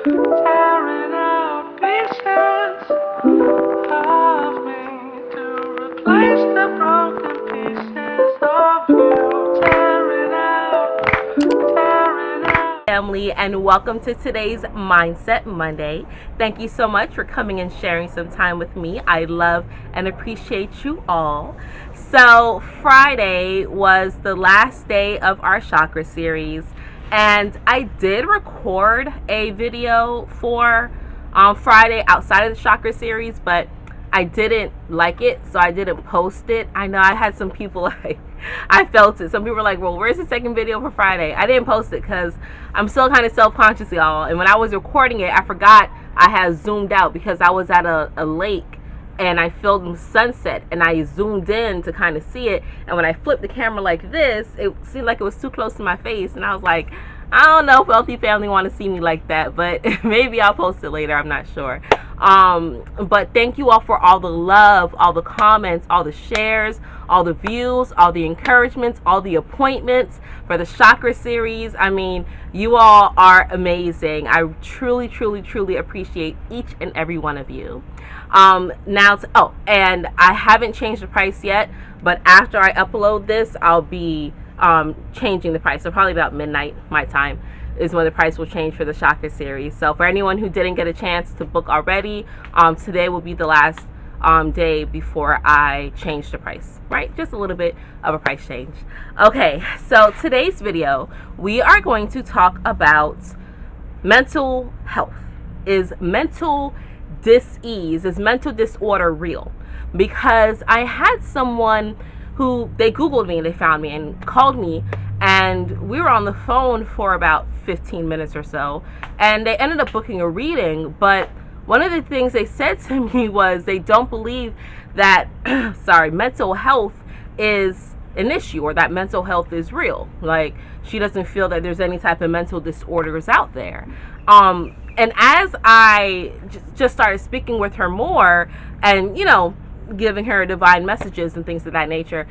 tearing out pieces of me to replace the broken pieces of you. Tearing out. Family, and welcome to today's Mindset Monday. Thank you so much for coming and sharing some time with me. I love and appreciate you all. So, Friday was the last day of our chakra series, and I did record a video for Friday outside of the chakra series, but I didn't like it, so I didn't post it. I know I had some people like, I felt it. Some people were like, well, where's the second video for Friday? I didn't post it because I'm still kind of self-conscious, y'all. And when I was recording it, I forgot I had zoomed out because I was at a lake and I filmed sunset and I zoomed in to kind of see it. And when I flipped the camera like this, it seemed like it was too close to my face. And I was like, I don't know if Wealthy Family want to see me like that, but maybe I'll post it later. I'm not sure. But thank you all for all the love, all the comments, all the shares, all the views, all the encouragements, all the appointments for the chakra series. I mean, you all are amazing. I truly, truly, truly appreciate each and every one of you. And I haven't changed the price yet, but after I upload this, I'll be changing the price. So probably about midnight my time is when the price will change for the chakra series. So for anyone who didn't get a chance to book already, today will be the last day before I change the price, right? Just a little bit of a price change. Okay, so today's video, we are going to talk about mental health. Is mental dis-ease, is mental disorder real? Because I had someone who, they Googled me and they found me and called me, and we were on the phone for about 15 minutes or so, and they ended up booking a reading. But one of the things they said to me was they don't believe that mental health is an issue, or that mental health is real. Like, she doesn't feel that there's any type of mental disorders out there. And as I just started speaking with her more and, giving her divine messages and things of that nature,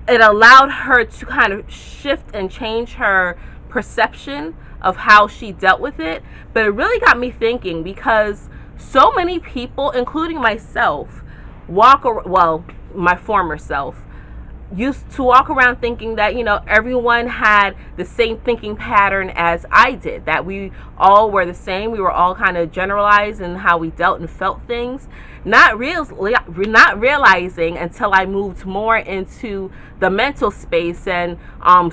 it allowed her to kind of shift and change her perception of how she dealt with it. But it really got me thinking, because so many people, including myself, my former self, used to walk around thinking that, everyone had the same thinking pattern as I did, that we all were the same. We were all kind of generalized in how we dealt and felt things, not realizing until I moved more into the mental space and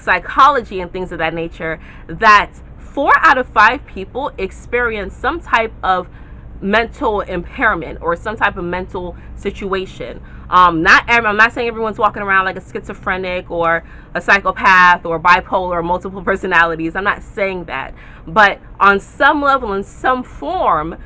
psychology and things of that nature, that 4 out of 5 people experience some type of mental impairment or some type of mental situation. I'm not saying everyone's walking around like a schizophrenic or a psychopath or bipolar or multiple personalities. I'm not saying that. But on some level, in some form,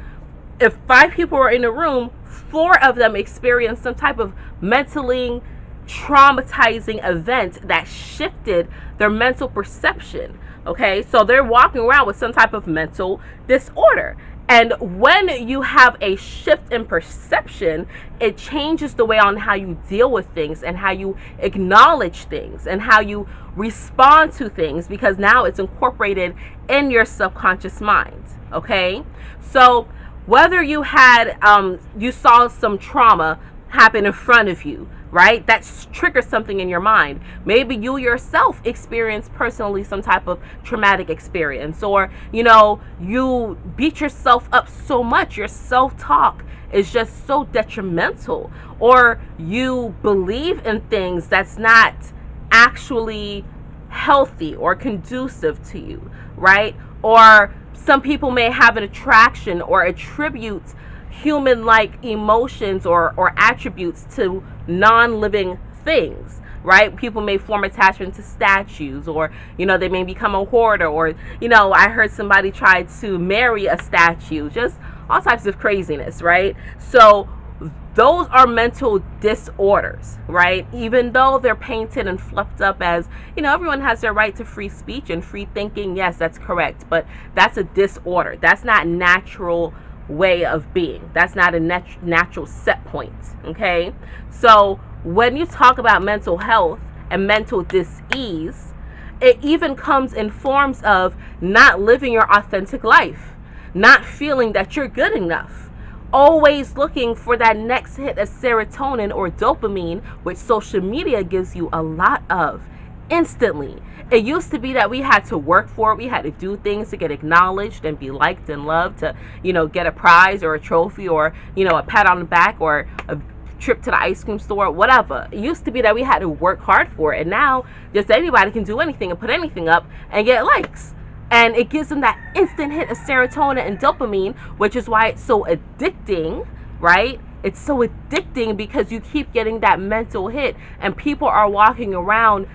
if 5 people are in a room, 4 of them experience some type of mentally traumatizing event that shifted their mental perception. Okay, so they're walking around with some type of mental disorder. And when you have a shift in perception, it changes the way on how you deal with things and how you acknowledge things and how you respond to things, because now it's incorporated in your subconscious mind. Okay, so whether you had you saw some trauma happen in front of you, right? That triggers something in your mind. Maybe you yourself experienced personally some type of traumatic experience, or you beat yourself up so much, your self-talk is just so detrimental, or you believe in things that's not actually healthy or conducive to you, right? Or some people may have an attraction or attribute human-like emotions or attributes to non-living things, right? People may form attachment to statues, or they may become a hoarder, or I heard somebody try to marry a statue, just all types of craziness, right? So those are mental disorders, right? Even though they're painted and fluffed up as, everyone has their right to free speech and free thinking. Yes, that's correct, but that's a disorder. That's not natural way of being. That's not a natural set point. Okay, so when you talk about mental health and mental dis-ease, it even comes in forms of not living your authentic life, not feeling that you're good enough, always looking for that next hit of serotonin or dopamine, which social media gives you a lot of instantly. It used to be that we had to work for it. We had to do things to get acknowledged and be liked and loved, to, get a prize or a trophy, or, a pat on the back, or a trip to the ice cream store, whatever. It used to be that we had to work hard for it. And now just anybody can do anything and put anything up and get likes. And it gives them that instant hit of serotonin and dopamine, which is why it's so addicting, right? It's so addicting because you keep getting that mental hit, and people are walking around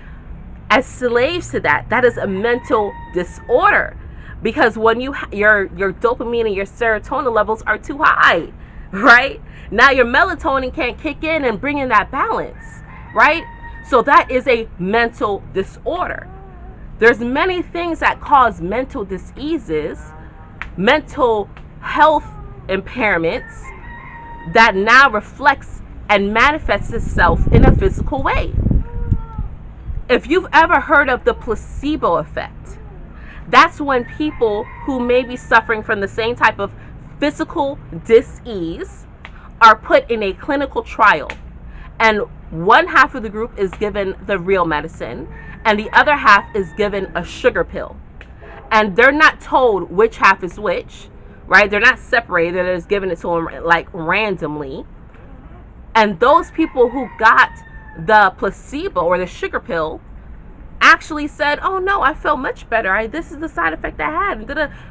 as slaves to that. That is a mental disorder, because when your dopamine and your serotonin levels are too high, right? Now your melatonin can't kick in and bring in that balance, right? So that is a mental disorder. There's many things that cause mental diseases, mental health impairments, that now reflects and manifests itself in a physical way. If you've ever heard of the placebo effect, that's when people who may be suffering from the same type of physical dis-ease are put in a clinical trial, and one half of the group is given the real medicine and the other half is given a sugar pill, and they're not told which half is which, right? They're not separated. They're just giving it to them like randomly. And those people who got the placebo or the sugar pill actually said, oh no, I felt much better. This is the side effect I had,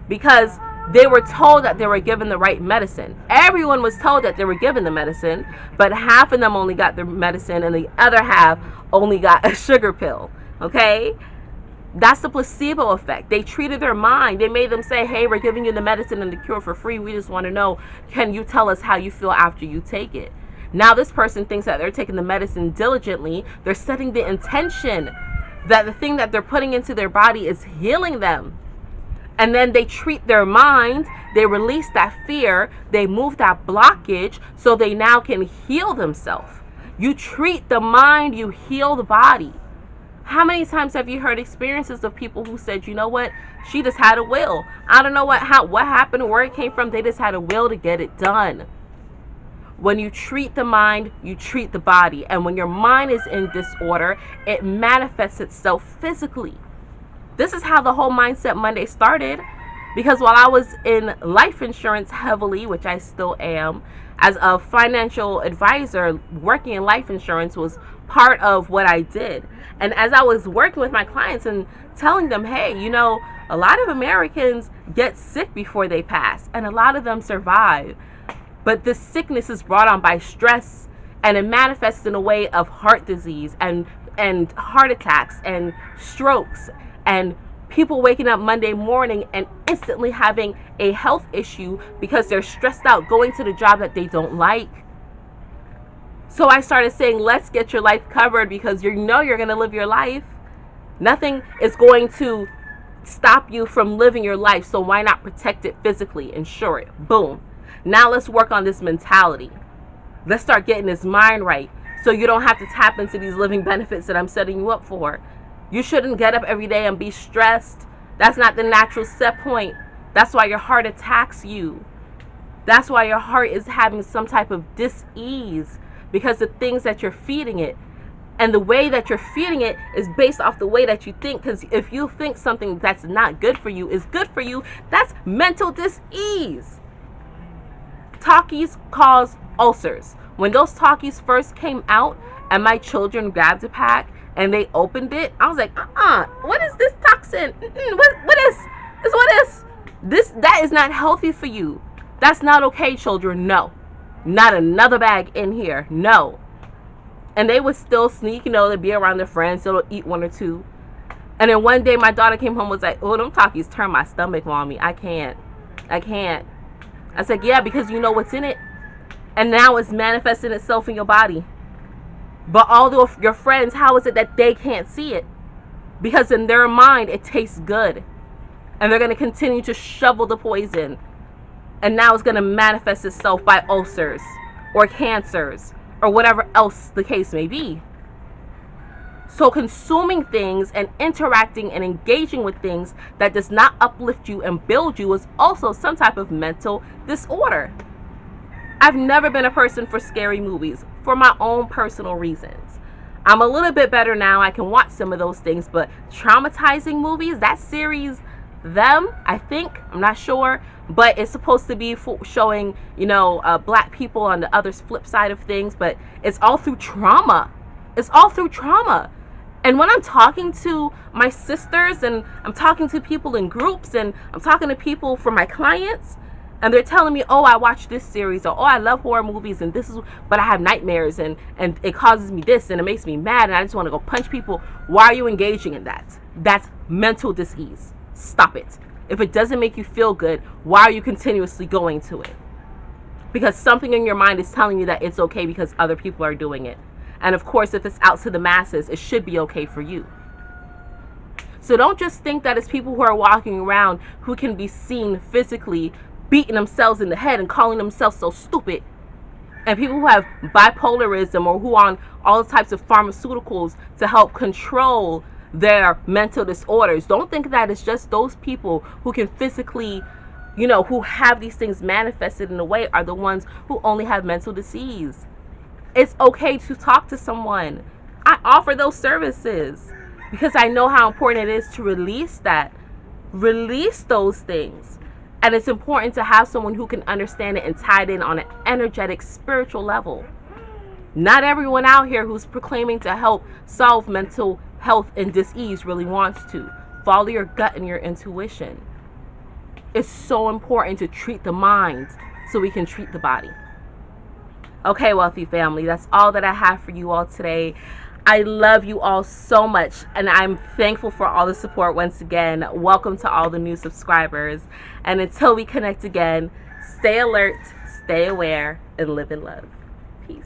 because they were told that they were given the right medicine. Everyone was told that they were given the medicine, but half of them only got the medicine and the other half only got a sugar pill. Okay? That's the placebo effect. They treated their mind. They made them say, hey, we're giving you the medicine and the cure for free. We just want to know, can you tell us how you feel after you take it? Now this person thinks that they're taking the medicine diligently. They're setting the intention that the thing that they're putting into their body is healing them. And then they treat their mind. They release that fear. They move that blockage so they now can heal themselves. You treat the mind, you heal the body. How many times have you heard experiences of people who said, you know what, she just had a will. I don't know what happened or where it came from. They just had a will to get it done. When you treat the mind, you treat the body. And when your mind is in disorder, it manifests itself physically. This is how the whole Mindset Monday started. Because while I was in life insurance heavily, which I still am, as a financial advisor, working in life insurance was part of what I did. And as I was working with my clients and telling them, hey, a lot of Americans get sick before they pass, and a lot of them survive. But this sickness is brought on by stress, and it manifests in a way of heart disease and heart attacks and strokes, and people waking up Monday morning and instantly having a health issue because they're stressed out going to the job that they don't like. So I started saying, let's get your life covered, because you're going to live your life. Nothing is going to stop you from living your life. So why not protect it physically? Insure it. Boom. Now let's work on this mentality. Let's start getting this mind right, so you don't have to tap into these living benefits that I'm setting you up for. You shouldn't get up every day and be stressed. That's not the natural set point. That's why your heart attacks you. That's why your heart is having some type of dis-ease, because the things that you're feeding it, and the way that you're feeding it is based off the way that you think. Because if you think something that's not good for you is good for you, that's mental dis-ease. Talkies cause ulcers. When those Talkies first came out and my children grabbed a pack and they opened it, I was like, what is this toxin? What is this? That is not healthy for you. That's not okay, children. No. Not another bag in here. No. And they would still sneak, to be around their friends, so they'll eat one or two. And then one day my daughter came home, was like, oh, them Talkies turn my stomach on me. I can't. I said, yeah, because you know what's in it. And now it's manifesting itself in your body. But although your friends, how is it that they can't see it? Because in their mind, it tastes good. And they're going to continue to shovel the poison. And now it's going to manifest itself by ulcers or cancers or whatever else the case may be. So consuming things and interacting and engaging with things that does not uplift you and build you is also some type of mental disorder. I've never been a person for scary movies for my own personal reasons. I'm a little bit better now. I can watch some of those things, but traumatizing movies, that series, them, I think, I'm not sure, but it's supposed to be showing, black people on the other flip side of things, but it's all through trauma. It's all through trauma. And when I'm talking to my sisters and I'm talking to people in groups and I'm talking to people for my clients, and they're telling me, oh, I watched this series, or oh, I love horror movies, and this is, but I have nightmares, and it causes me this, and it makes me mad, and I just want to go punch people. Why are you engaging in that? That's mental disease. Stop it. If it doesn't make you feel good, why are you continuously going to it? Because something in your mind is telling you that it's okay because other people are doing it. And of course, if it's out to the masses, it should be okay for you. So don't just think that it's people who are walking around who can be seen physically beating themselves in the head and calling themselves so stupid, and people who have bipolarism or who are on all types of pharmaceuticals to help control their mental disorders. Don't think that it's just those people who can physically, who have these things manifested in a way are the ones who only have mental disease. It's okay to talk to someone. I offer those services because I know how important it is to release those things. And it's important to have someone who can understand it and tie it in on an energetic, spiritual level. Not everyone out here who's proclaiming to help solve mental health and disease really wants to. Follow your gut and your intuition. It's so important to treat the mind so we can treat the body. Okay, wealthy family, that's all that I have for you all today. I love you all so much, and I'm thankful for all the support once again. Welcome to all the new subscribers. And until we connect again, stay alert, stay aware, and live in love. Peace.